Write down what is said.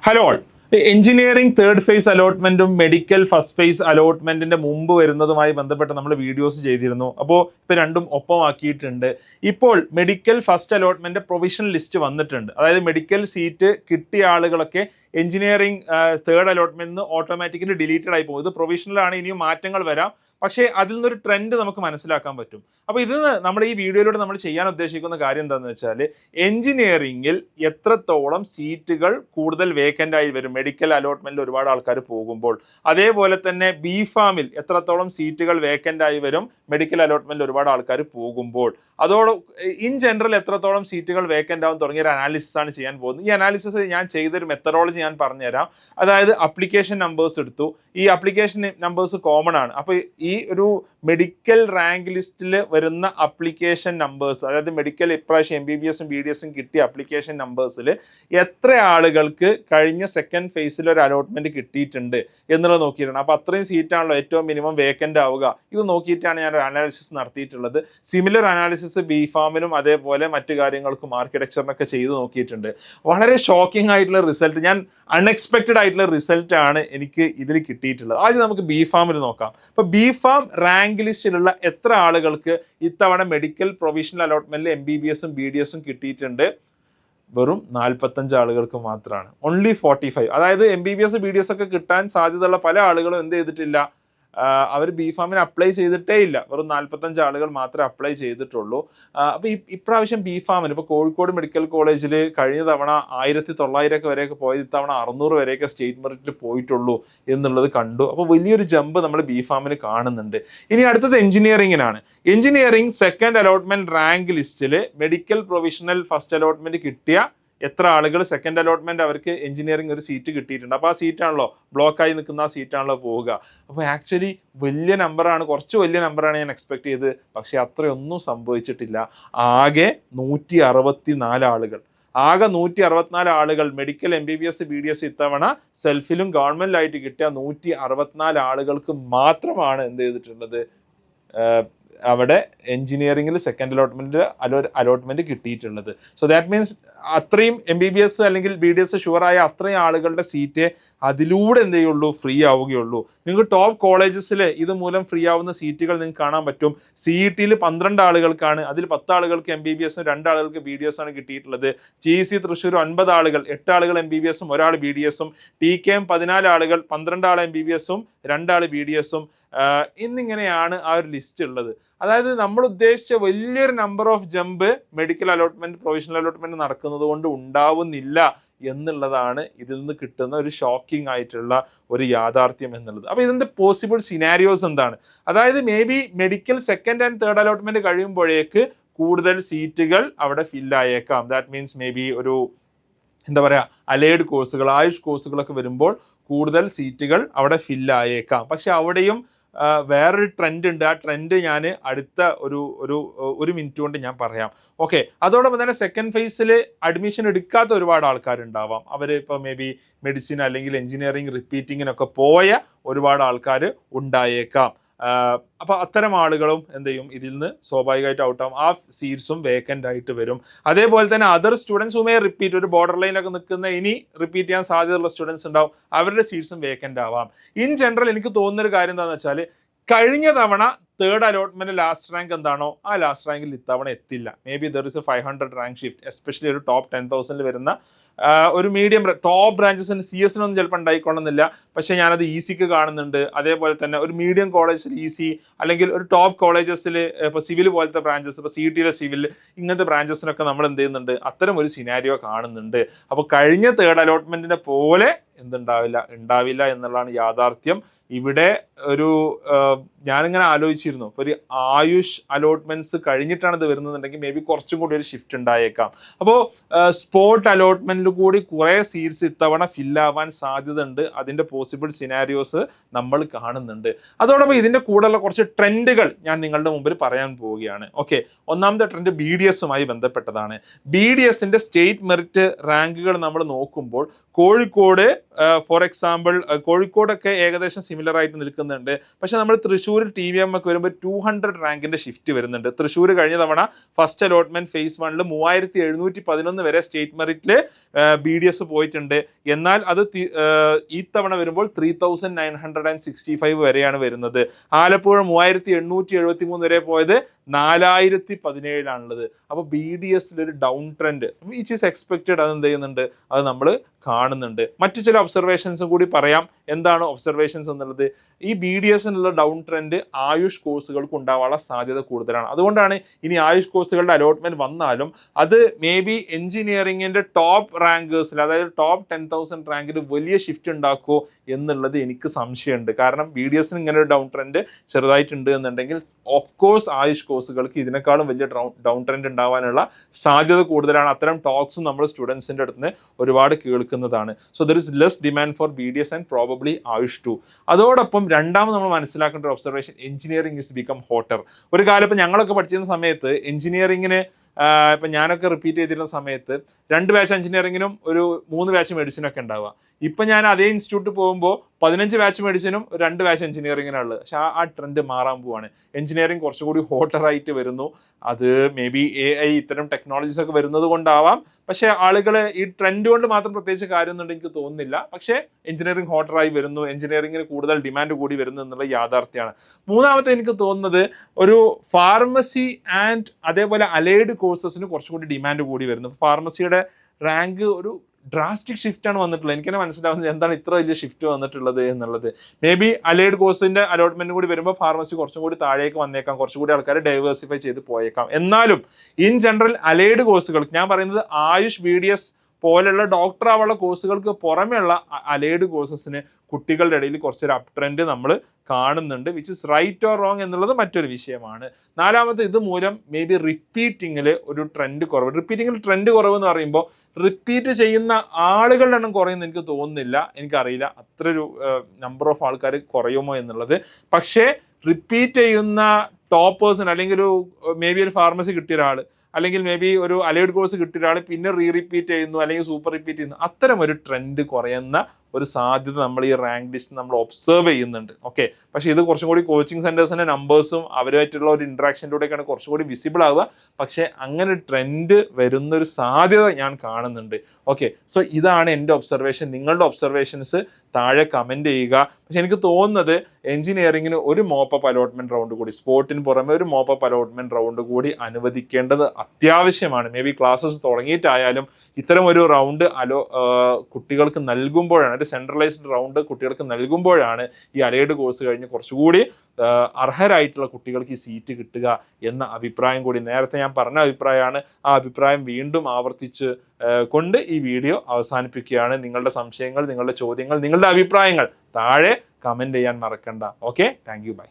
Hello all. Engineering third phase അലോട്ട്മെന്റും medical first phase അലോട്ട്മെന്റിന്റെ മുമ്പ് വരുന്നതുമായി ബന്ധപ്പെട്ട് നമ്മൾ വീഡിയോസ് ചെയ്തിരുന്നു. അപ്പോൾ ഇപ്പൊ രണ്ടും ഒപ്പമാക്കിയിട്ടുണ്ട്. ഇപ്പോൾ medical first allotment provisional list വന്നിട്ടുണ്ട്. അതായത് മെഡിക്കൽ സീറ്റ് കിട്ടിയ ആളുകളൊക്കെ engineering third allotment automatically deleted ആയി പോകും. ഇത് പ്രൊവിഷണൽ ആണ്, ഇനിയും മാറ്റങ്ങൾ വരാം. പക്ഷേ അതിൽ നിന്നൊരു ട്രെൻഡ് നമുക്ക് മനസ്സിലാക്കാൻ പറ്റും. അപ്പോൾ ഇത് നമ്മൾ ഈ വീഡിയോയിലൂടെ നമ്മൾ ചെയ്യാൻ ഉദ്ദേശിക്കുന്ന കാര്യം എന്താണെന്ന് വെച്ചാൽ, എഞ്ചിനീയറിംഗിൽ എത്രത്തോളം സീറ്റുകൾ കൂടുതൽ വേക്കൻ്റ് ആയി വരും മെഡിക്കൽ അലോട്ട്മെന്റിൽ ഒരുപാട് ആൾക്കാർ പോകുമ്പോൾ, അതേപോലെ തന്നെ ബി ഫാമിൽ എത്രത്തോളം സീറ്റുകൾ വേക്കൻ്റ് ആയി വരും മെഡിക്കൽ അലോട്ട്മെന്റിൽ ഒരുപാട് ആൾക്കാർ പോകുമ്പോൾ, ഇൻ ജനറൽ എത്രത്തോളം സീറ്റുകൾ വേക്കൻ്റ് ആവും തുടങ്ങിയ ഒരു അനാലിസിസ് ആണ് ചെയ്യാൻ പോകുന്നത്. ഈ അനാലിസിസ് ഞാൻ ചെയ്തൊരു മെത്തഡോളജി ഞാൻ പറഞ്ഞുതരാം. അതായത് അപ്ലിക്കേഷൻ നമ്പേഴ്സ് എടുത്തു. ഈ അപ്ലിക്കേഷൻ നമ്പേഴ്സ് കോമൺ ആണ്. അപ്പോൾ ഈ ഒരു മെഡിക്കൽ റാങ്ക് ലിസ്റ്റിൽ വരുന്ന അപ്ലിക്കേഷൻ നമ്പേഴ്സ്, അതായത് മെഡിക്കൽ ഇപ്രാവശ്യം MBBS BDS കിട്ടിയ അപ്ലിക്കേഷൻ നമ്പേഴ്സിൽ എത്ര ആളുകൾക്ക് കഴിഞ്ഞ സെക്കൻഡ് ഫേസിൽ ഒരു അലോട്ട്മെന്റ് കിട്ടിയിട്ടുണ്ട് എന്നുള്ളത് നോക്കിയിട്ടാണ്. അപ്പോൾ അത്രയും സീറ്റാണല്ലോ ഏറ്റവും മിനിമം വേക്കൻ്റ് ആവുക. ഇത് നോക്കിയിട്ടാണ് ഞാൻ ഒരു അനാലിസിസ് നടത്തിയിട്ടുള്ളത്. സിമിലർ അനാലിസിസ് ബി ഫാമിനും അതേപോലെ മറ്റു കാര്യങ്ങൾക്കും ആർക്കിടെക്ചറിനൊക്കെ ചെയ്ത് നോക്കിയിട്ടുണ്ട്. വളരെ ഷോക്കിംഗ് ആയിട്ടുള്ള റിസൾട്ട്, ഞാൻ അൺഎക്സ്പെക്റ്റഡ് ആയിട്ടുള്ള റിസൾട്ട് ആണ് എനിക്ക് ഇതിൽ കിട്ടിയിട്ടുള്ളത്. ആദ്യം നമുക്ക് ബി ഫാമിൽ നോക്കാം. ഇപ്പോൾ ബി ഫാം റാങ്ക് ലിസ്റ്റിലുള്ള എത്ര ആളുകൾക്ക് ഇത്തവണ മെഡിക്കൽ പ്രൊവിഷണൽ അലോട്ട്മെന്റിൽ MBBS BDS കിട്ടിയിട്ടുണ്ട്? വെറും 45 ആളുകൾക്ക് മാത്രമാണ്. ഓൺലി 45. അതായത് MBBS BDS ഒക്കെ കിട്ടാൻ സാധ്യതയുള്ള പല ആളുകളും എന്ത് ചെയ്തിട്ടില്ല, അവർ ബി ഫാമിന് അപ്ലൈ ചെയ്തിട്ടേ ഇല്ല. വെറും 45 ആളുകൾ മാത്രമേ അപ്ലൈ ചെയ്തിട്ടുള്ളൂ. അപ്പോൾ ഇപ്രാവശ്യം ബി ഫാമിന് ഇപ്പോൾ കോഴിക്കോട് മെഡിക്കൽ കോളേജിൽ കഴിഞ്ഞ തവണ 1900 വരെയൊക്കെ പോയത് ഇത്തവണ 600 വരെയൊക്കെ സ്റ്റേറ്റ് മെറിറ്റിൽ പോയിട്ടുള്ളൂ എന്നുള്ളത് കണ്ടു. അപ്പോൾ വലിയൊരു ജമ്പ് നമ്മൾ ബി ഫാമിന് കാണുന്നുണ്ട്. ഇനി അടുത്തത് എഞ്ചിനീയറിംഗിനാണ്. എഞ്ചിനീയറിംഗ് സെക്കൻഡ് അലോട്ട്മെന്റ് റാങ്ക് ലിസ്റ്റിൽ മെഡിക്കൽ പ്രൊവിഷണൽ ഫസ്റ്റ് അലോട്ട്മെന്റ് കിട്ടിയ എത്ര ആളുകൾ സെക്കൻഡ് അലോട്ട്മെന്റ് അവർക്ക് എഞ്ചിനീയറിംഗ് ഒരു സീറ്റ് കിട്ടിയിട്ടുണ്ട്. അപ്പോൾ ആ സീറ്റാണല്ലോ ബ്ലോക്കായി നിൽക്കുന്ന ആ സീറ്റാണല്ലോ പോവുക. അപ്പോൾ ആക്ച്വലി വലിയ നമ്പറാണ്, കുറച്ച് വലിയ നമ്പറാണ് ഞാൻ എക്സ്പെക്ട് ചെയ്തത്. പക്ഷേ അത്രയൊന്നും സംഭവിച്ചിട്ടില്ല. ആകെ 164 ആളുകൾ, ആകെ 164 ആളുകൾ മെഡിക്കൽ MBBS BDS ഇത്തവണ സെൽഫിലും ഗവൺമെന്റിലായിട്ട് കിട്ടിയ 164 ആളുകൾക്ക് മാത്രമാണ് എന്ത് ചെയ്തിട്ടുള്ളത്, അവിടെ എഞ്ചിനീയറിംഗിൽ സെക്കൻഡ് അലോട്ട്മെന്റ് കിട്ടിയിട്ടുള്ളത്. സോ ദാറ്റ് മീൻസ് അത്രയും MBBS അല്ലെങ്കിൽ BDS ഷുവറായ അത്രയും ആളുകളുടെ സീറ്റ് അതിലൂടെ എന്ത് ചെയ്യുള്ളൂ, ഫ്രീ ആവുകയുള്ളൂ. നിങ്ങൾക്ക് ടോപ്പ് കോളേജസിൽ ഇത് മൂലം ഫ്രീ ആവുന്ന സീറ്റുകൾ നിങ്ങൾക്ക് കാണാൻ പറ്റും. CET-യിൽ 12 ആളുകൾക്കാണ്, അതിൽ 10 ആളുകൾക്ക് MBBS 2 ആളുകൾക്ക് BDS ആണ് കിട്ടിയിട്ടുള്ളത്. GEC തൃശ്ശൂർ 9 ആളുകൾ, 8 ആളുകൾ MBBS 1 BDS, TKM 14 ആളുകൾ, 12 ആൾ MBBS 2 ആൾ BDS. എന്നിങ്ങനെയാണ് ആ ഒരു ലിസ്റ്റ് ഉള്ളത്. അതായത് നമ്മൾ ഉദ്ദേശിച്ച വലിയൊരു number of jump medical allotment provisional allotment നടക്കുന്നത് കൊണ്ട് ഉണ്ടാവുന്നില്ല എന്നുള്ളതാണ് ഇതിൽ നിന്ന് കിട്ടുന്ന ഒരു ഷോക്കിംഗ് ആയിട്ടുള്ള ഒരു യാഥാർത്ഥ്യം എന്നുള്ളത്. അപ്പോൾ ഇതിന്റെ പോസിബിൾ സിനാരിയോസ് എന്താണ്? അതായത് may be medical second and third allotment കഴിയുമ്പോഴേക്ക് കൂടുതൽ സീറ്റുകൾ അവിടെ ഫില്ലായേക്കാം. ദാറ്റ് മീൻസ് മേ ബി ഒരു എന്താ പറയുക, അലൈഡ് കോഴ്സുകൾ, ആയുഷ് കോഴ്സുകളൊക്കെ വരുമ്പോൾ കൂടുതൽ സീറ്റുകൾ അവിടെ ഫില്ലായേക്കാം. പക്ഷെ അവിടെയും വേറൊരു ട്രെൻഡ് ഉണ്ട്. ആ ട്രെൻഡ് ഞാൻ അടുത്ത ഒരു മിനിറ്റ് കൊണ്ട് ഞാൻ പറയാം. ഓക്കെ, അതോടൊപ്പം തന്നെ സെക്കൻഡ് ഫേസിൽ അഡ്മിഷൻ എടുക്കാത്ത ഒരുപാട് ആൾക്കാരുണ്ടാവാം. അവർ ഇപ്പോൾ മേ ബി മെഡിസിൻ അല്ലെങ്കിൽ എഞ്ചിനീയറിംഗ് റിപ്പീറ്റിങ്ങിനൊക്കെ പോയ ഒരുപാട് ആൾക്കാർ ഉണ്ടായേക്കാം. അപ്പോൾ അത്തരം ആളുകളും എന്ത് ചെയ്യും, ഇതിൽ നിന്ന് സ്വാഭാവികമായിട്ട് ഔട്ടാവും. ആ സീറ്റ്സും വേക്കൻ്റ് ആയിട്ട് വരും. അതേപോലെ തന്നെ അതർ സ്റ്റുഡൻസ് ഉമേ റിപ്പീറ്റ്, ഒരു ബോർഡർ ലൈനൊക്കെ നിൽക്കുന്ന ഇനി റിപ്പീറ്റ് ചെയ്യാൻ സാധ്യതയുള്ള സ്റ്റുഡൻസ് ഉണ്ടാവും, അവരുടെ സീറ്റ്സും വേക്കൻ്റ് ആവാം. ഇൻ ജനറൽ എനിക്ക് തോന്നുന്നൊരു കാര്യം എന്താണെന്ന് വെച്ചാൽ, കഴിഞ്ഞ തവണ തേർഡ് അലോട്ട്മെന്റ് ലാസ്റ്റ് റാങ്ക് എന്താണോ ആ ലാസ്റ്റ് റാങ്കിൽ ഇത്തവണ എത്തില്ല. May be there is A 500 rank shift, especially ഒരു ടോപ്പ് 10,000 വരുന്ന ഒരു മീഡിയം ടോപ്പ് ബ്രാഞ്ചസിന് CS-നൊന്നും ചിലപ്പോൾ ഉണ്ടായിക്കൊള്ളുന്നില്ല. പക്ഷേ ഞാനത് EC-ക്ക് കാണുന്നുണ്ട്. അതേപോലെ തന്നെ ഒരു മീഡിയം കോളേജിൽ EC അല്ലെങ്കിൽ ഒരു ടോപ്പ് കോളേജസിൽ ഇപ്പോൾ സിവിൽ പോലത്തെ ബ്രാഞ്ചസ്, ഇപ്പോൾ CET-യിലെ സിവിൽ, ഇങ്ങനത്തെ ബ്രാഞ്ചസിനൊക്കെ നമ്മൾ എന്ത് ചെയ്യുന്നുണ്ട്, അത്തരം ഒരു സിനാരിയോ കാണുന്നുണ്ട്. അപ്പോൾ കഴിഞ്ഞ തേർഡ് അലോട്ട്മെന്റിനെ പോലെ ഉണ്ടാവില്ല എന്നുള്ളതാണ് യാഥാർത്ഥ്യം. ഇവിടെ ഒരു ഞാനിങ്ങനെ ആലോചിച്ചിരുന്നു, ഇപ്പോൾ ഒരു ആയുഷ് അലോട്ട്മെന്റ്സ് കഴിഞ്ഞിട്ടാണ് ഇത് വരുന്നതെന്നുണ്ടെങ്കിൽ മേ ബി കുറച്ചും കൂടി ഒരു ഷിഫ്റ്റ് ഉണ്ടായേക്കാം. അപ്പോൾ സ്പോട്ട് അലോട്ട്മെന്റിൽ കൂടി കുറേ സീറ്റ്സ് ഇത്തവണ ഫില്ലാവാൻ സാധ്യത ഉണ്ട്. അതിൻ്റെ പോസിബിൾ സിനാരിയോസ് നമ്മൾ കാണുന്നുണ്ട്. അതോടൊപ്പം ഇതിൻ്റെ കൂടെയുള്ള കുറച്ച് ട്രെൻഡുകൾ ഞാൻ നിങ്ങളുടെ മുമ്പിൽ പറയാൻ പോവുകയാണ്. ഓക്കെ, ഒന്നാമത്തെ ട്രെൻഡ് BDS-ഉമായി ബന്ധപ്പെട്ടതാണ്. BDS-ന്റെ സ്റ്റേറ്റ് മെറിറ്റ് റാങ്കുകൾ നമ്മൾ നോക്കുമ്പോൾ കോഴിക്കോട് ഫോർ എക്സാമ്പിൾ കോഴിക്കോടൊക്കെ ഏകദേശം സിമിലർ ആയിട്ട് നിൽക്കുന്നുണ്ട്. പക്ഷെ നമ്മൾ തൃശ്ശൂർ TVM ഒക്കെ വരുമ്പോൾ 200 റാങ്കിന്റെ ഷിഫ്റ്റ് വരുന്നുണ്ട്. തൃശ്ശൂർ കഴിഞ്ഞ തവണ ഫസ്റ്റ് അലോട്ട്മെന്റ് ഫേസ് 1 3711 വരെ സ്റ്റേറ്റ് മെറിറ്റില് BDS പോയിട്ടുണ്ട്. എന്നാൽ അത് ഈ തവണ വരുമ്പോൾ 3965 വരെയാണ് വരുന്നത്. ആലപ്പുഴ 3873 വരെ പോയത് 4017 അപ്പൊ BDS ഒരു down trend which is expected. അത് എന്ത് ചെയ്യുന്നുണ്ട്, അത് നമ്മൾ കാണുന്നുണ്ട്. മറ്റു ചില ഒബ്സർവേഷൻസും കൂടി പറയാം. എന്താണ് ഒബ്സർവേഷൻസ് എന്നുള്ളത്? ഈ BDSനുള്ള ഡൗൺ ട്രെൻഡ് ആയുഷ് കോഴ്സുകൾക്ക് ഉണ്ടാവാനുള്ള സാധ്യത കൂടുതലാണ്. അതുകൊണ്ടാണ് ഇനി ആയുഷ് കോഴ്സുകളുടെ അലോട്ട്മെന്റ് വന്നാലും അത് മേ ബി എഞ്ചിനീയറിംഗിന്റെ ടോപ്പ് റാങ്കേഴ്സിൽ, അതായത് ടോപ്പ് 10,000 റാങ്കിൽ വലിയ ഷിഫ്റ്റ് ഉണ്ടാക്കുമോ എന്നുള്ളത് എനിക്ക് സംശയമുണ്ട്. കാരണം BDSന് ഇങ്ങനെ ഒരു ഡൗൺ ട്രെൻഡ് ചെറുതായിട്ടുണ്ട് എന്നുണ്ടെങ്കിൽ ഓഫ് കോഴ്സ് ആയുഷ് കോഴ്സുകൾക്ക് ഇതിനേക്കാളും വലിയ ഡൗൺ ട്രെൻഡ് ഉണ്ടാവാനുള്ള സാധ്യത കൂടുതലാണ്. അത്തരം ടോക്സും നമ്മൾ സ്റ്റുഡൻസിന്റെ അടുത്ത് നിന്ന് ഒരുപാട് കേൾക്കുന്നതാണ്. So there is less demand for BDS and probably Ayush too. അതോടൊപ്പം രണ്ടാമത് നമ്മൾ മനസ്സിലാക്കേണ്ട ഒരു observation, engineering is become hotter. ഒരു കാലം ഇപ്പം ഞങ്ങളൊക്കെ പഠിച്ചിരുന്ന സമയത്ത് എഞ്ചിനീയറിംഗിന് ഇപ്പം ഞാനൊക്കെ റിപ്പീറ്റ് ചെയ്തിരുന്ന സമയത്ത് 2 ബാച്ച് എഞ്ചിനീയറിംഗിനും ഒരു 3 ബാച്ച് മെഡിസിനും ഒക്കെ ഉണ്ടാവുക. ഇപ്പം ഞാൻ അതേ ഇൻസ്റ്റിറ്റ്യൂട്ടിൽ പോകുമ്പോൾ 15 ബാച്ച് മെഡിസിനും 2 ബാച്ച് എഞ്ചിനീയറിംഗിനുള്ളത്. പക്ഷെ ആ ട്രെൻഡ് മാറാൻ പോവാണ്. എഞ്ചിനീയറിംഗ് കുറച്ചുകൂടി ഹോട്ടറായിട്ട് വരുന്നു. അത് മേ ബി AI ഇത്തരം ടെക്നോളജീസ് ഒക്കെ വരുന്നത് കൊണ്ടാവാം. പക്ഷെ ആളുകൾ ഈ ട്രെൻഡ് കൊണ്ട് മാത്രം പ്രത്യേകിച്ച് കാര്യമൊന്നും എനിക്ക് തോന്നുന്നില്ല. പക്ഷേ എഞ്ചിനീയറിംഗ് ഹോട്ടറായി വരുന്നു, എഞ്ചിനീയറിംഗിന് കൂടുതൽ ഡിമാൻഡ് കൂടി വരുന്നു എന്നുള്ള യാഥാർത്ഥ്യമാണ്. മൂന്നാമത്തെ എനിക്ക് തോന്നുന്നത് ഒരു ഫാർമസി ആൻഡ് അതേപോലെ അലൈഡ് കോഴ്സസിന് കുറച്ചുകൂടി ഡിമാൻഡ് കൂടി വരുന്നു. ഫാർമസിയുടെ റാങ്ക് ഒരു ഡ്രാസ്റ്റിക് ഷിഫ്റ്റ് ആണ് വന്നിട്ടുള്ളത്. എനിക്ക് തന്നെ മനസ്സിലാവുന്നത് എന്താണ് ഇത്ര വലിയ ഷിഫ്റ്റ് വന്നിട്ടുള്ളത് എന്നുള്ളത്. മേ ബി അലൈഡ് കോഴ്സിന്റെ അലോട്ട്മെന്റ് കൂടി വരുമ്പോൾ ഫാർമസി കുറച്ചും കൂടി താഴേക്ക് വന്നേക്കാം, കുറച്ചുകൂടി ആൾക്കാർ ഡൈവേഴ്സിഫൈ ചെയ്ത് പോയേക്കാം. എന്നാലും ഇൻ ജനറൽ അലൈഡ് കോഴ്സുകൾക്ക്, ഞാൻ പറയുന്നത് ആയുഷ് BDS പോലെയുള്ള ഡോക്ടർ ആവാനുള്ള കോഴ്സുകൾക്ക് പുറമെയുള്ള അലൈഡ് കോഴ്സസിന് കുട്ടികളുടെ ഇടയിൽ കുറച്ചൊരു അപ് ട്രെൻഡ് നമ്മൾ കാണുന്നുണ്ട്. Which is right or wrong എന്നുള്ളത് മറ്റൊരു വിഷയമാണ്. നാലാമത്, ഇത് മൂലം മേ ബി റിപ്പീറ്റിങ്ങിൽ ഒരു ട്രെൻഡ് കുറവ്. റിപ്പീറ്റിങ്ങിൽ ട്രെൻഡ് കുറവ് എന്ന് പറയുമ്പോൾ റിപ്പീറ്റ് ചെയ്യുന്ന ആളുകളുടെ എണ്ണം കുറയുമെന്ന് എനിക്ക് തോന്നുന്നില്ല. എനിക്കറിയില്ല അത്ര ഒരു നമ്പർ ഓഫ് ആൾക്കാർ കുറയുമോ എന്നുള്ളത്. പക്ഷേ റിപ്പീറ്റ് ചെയ്യുന്ന ടോപ്പേഴ്സിന്, അല്ലെങ്കിൽ ഒരു മേ ബി ഒരു ഫാർമസി കിട്ടിയ ഒരാൾ, അല്ലെങ്കിൽ മേ ബി ഒരു അലൈഡ് കോഴ്സ് കിട്ടിയ ഒരാൾ പിന്നെ റിപ്പീറ്റ് ചെയ്യുന്നു, അല്ലെങ്കിൽ സൂപ്പർ റിപ്പീറ്റ് ചെയ്യുന്നു, അത്തരം ഒരു ട്രെൻഡ് കുറയുന്ന ഒരു സാധ്യത നമ്മൾ ഈ റാങ്ക് ലിസ്റ്റ് നമ്മൾ ഒബ്സർവ് ചെയ്യുന്നുണ്ട്. ഓക്കെ, പക്ഷേ ഇത് കുറച്ചും കൂടി കോച്ചിങ് സെന്റേഴ്സിന്റെ നമ്പേഴ്സും അവരുമായിട്ടുള്ള ഒരു ഇന്ററാക്ഷനിലൂടെയൊക്കെയാണ് കുറച്ചും കൂടി വിസിബിൾ ആവുക. പക്ഷേ അങ്ങനെ ട്രെൻഡ് വരുന്നൊരു സാധ്യത ഞാൻ കാണുന്നുണ്ട്. ഓക്കെ, സോ ഇതാണ് എൻ്റെ ഒബ്സർവേഷൻ. നിങ്ങളുടെ ഒബ്സർവേഷൻസ് താഴെ കമൻറ്റ് ചെയ്യുക. പക്ഷെ എനിക്ക് തോന്നുന്നത് എഞ്ചിനീയറിംഗിന് ഒരു മോപ്പപ്പ് അലോട്ട്മെന്റ് റൗണ്ട് കൂടി, സ്പോർട്ടിന് പുറമെ ഒരു മോപ്പപ്പ് അലോട്ട്മെന്റ് റൗണ്ട് കൂടി അനുവദിക്കേണ്ടത് അത്യാവശ്യമാണ്. മേ ബി ക്ലാസ്സസ് തുടങ്ങിയിട്ടായാലും ഇത്തരം ഒരു റൗണ്ട് കുട്ടികൾക്ക് നൽകുമ്പോഴാണ്, ഒരു സെൻട്രലൈസ്ഡ് റൗണ്ട് കുട്ടികൾക്ക് നൽകുമ്പോഴാണ് ഈ അലൈഡ് കോഴ്സ് കഴിഞ്ഞ് കുറച്ചുകൂടി അർഹരായിട്ടുള്ള കുട്ടികൾക്ക് ഈ സീറ്റ് കിട്ടുക എന്ന അഭിപ്രായം കൂടി, നേരത്തെ ഞാൻ പറഞ്ഞ അഭിപ്രായമാണ്. ആ അഭിപ്രായം വീണ്ടും ആവർത്തിച്ച് കൊണ്ട് ഈ വീഡിയോ അവസാനിപ്പിക്കുകയാണ്. നിങ്ങളുടെ സംശയങ്ങൾ, നിങ്ങളുടെ ചോദ്യങ്ങൾ, നിങ്ങളുടെ അഭിപ്രായങ്ങൾ താഴെ കമൻറ്റ് ചെയ്യാൻ മറക്കണ്ട. Okay, thank you, by.